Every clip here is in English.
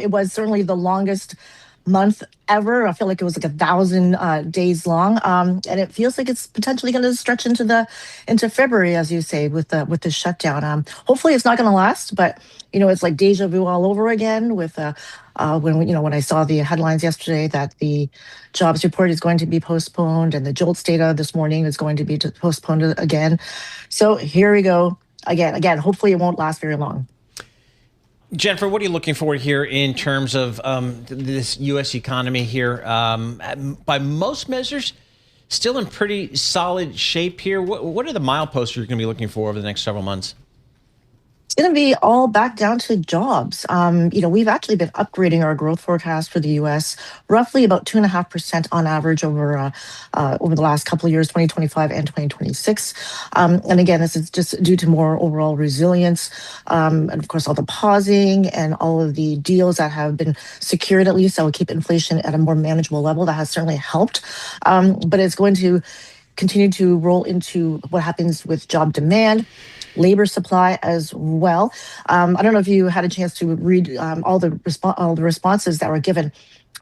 It was certainly the longest month ever. I feel like it was like 1,000 days long, and it feels like it's potentially going to stretch into February, as you say, with the shutdown. Hopefully, it's not going to last, but it's like deja vu all over again. With when I saw the headlines yesterday that the jobs report is going to be postponed, and the JOLTS data this morning is going to be postponed again. So here we go again. Hopefully, it won't last very long. Jennifer, what are you looking for here in terms of this U.S. economy here? By most measures, still in pretty solid shape here. What are the mileposts you're going to be looking for over the next several months? It's going to be all back down to jobs. We've actually been upgrading our growth forecast for the U.S. roughly about 2.5% on average over the last couple of years, 2025 and 2026. And again, this is just due to more overall resilience, and of course all the pausing and all of the deals that have been secured, at least that will keep inflation at a more manageable level. That has certainly helped, but it's going to continue to roll into what happens with job demand, labor supply as well. I don't know if you had a chance to read all the responses that were given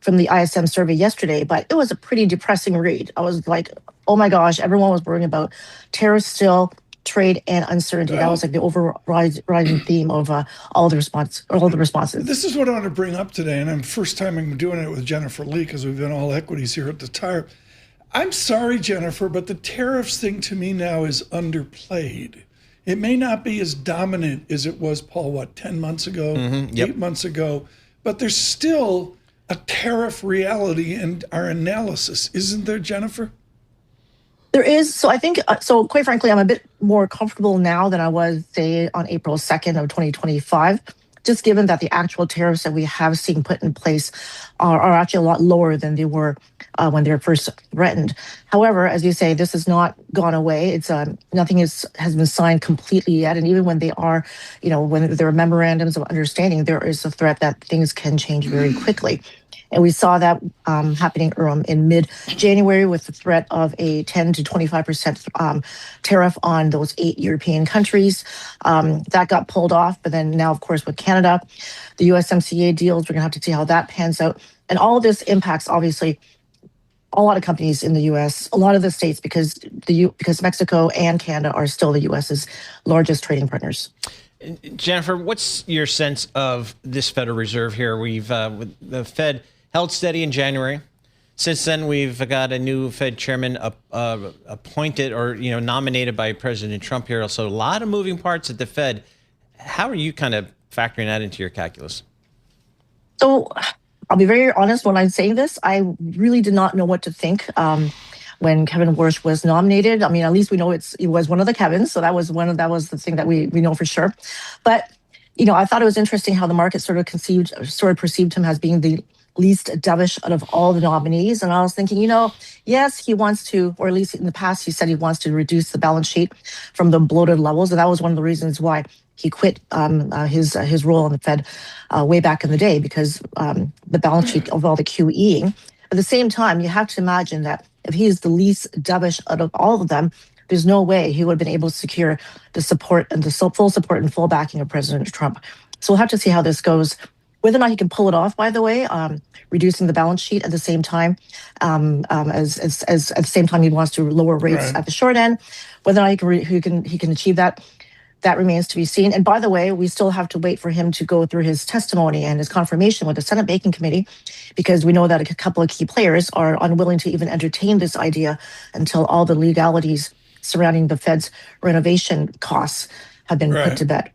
from the ISM survey yesterday, but it was a pretty depressing read. I was like, oh my gosh, everyone was worrying about tariffs still, trade, and uncertainty. That was like the overriding theme of all the responses. This is what I want to bring up today, and first time I'm doing it with Jennifer Lee because we've been all equities here at the Tire. I'm sorry, Jennifer, but the tariffs thing to me now is underplayed. It may not be as dominant as it was, Paul, 10 months ago, 8 months ago, but there's still a tariff reality in our analysis, isn't there, Jennifer? There is. So I think, quite frankly, I'm a bit more comfortable now than I was, say, on April 2nd of 2025, just given that the actual tariffs that we have seen put in place are actually a lot lower than they were when they were first threatened. However, as you say, this has not gone away. It's nothing has been signed completely yet. And even when they are, when there are memorandums of understanding, there is a threat that things can change very quickly. And we saw that happening in mid-January with the threat of a 10 to 25% tariff on those 8 European countries. That got pulled off. But then now, of course, with Canada, the USMCA deals, we're going to have to see how that pans out. And all of this impacts, obviously, a lot of companies in the U.S., a lot of the states, because Mexico and Canada are still the U.S.'s largest trading partners. Jennifer, what's your sense of this Federal Reserve here? We've the Fed held steady in January. Since then, we've got a new Fed chairman appointed or nominated by President Trump here. So a lot of moving parts at the Fed. How are you kind of factoring that into your calculus? So I'll be very honest when I'm saying this. I really did not know what to think when Kevin Warsh was nominated. I mean, at least we know it was one of the Kevins, so that was the thing that we know for sure. But I thought it was interesting how the market sort of perceived him as being the least dovish out of all the nominees. And I was thinking, yes, he wants to, or at least in the past, he said he wants to reduce the balance sheet from the bloated levels, and that was one of the reasons why he quit his role on the Fed way back in the day, because the balance sheet of all the QEing. At the same time, you have to imagine that if he is the least dovish out of all of them, there's no way he would have been able to secure the support and the full support and full backing of President Trump. So we'll have to see how this goes. Whether or not he can pull it off, by the way, reducing the balance sheet at the same time, as at the same time he wants to lower rates at the short end. Whether or not he can achieve that. That remains to be seen. And by the way, we still have to wait for him to go through his testimony and his confirmation with the Senate Banking Committee, because we know that a couple of key players are unwilling to even entertain this idea until all the legalities surrounding the Fed's renovation costs have been put to bed.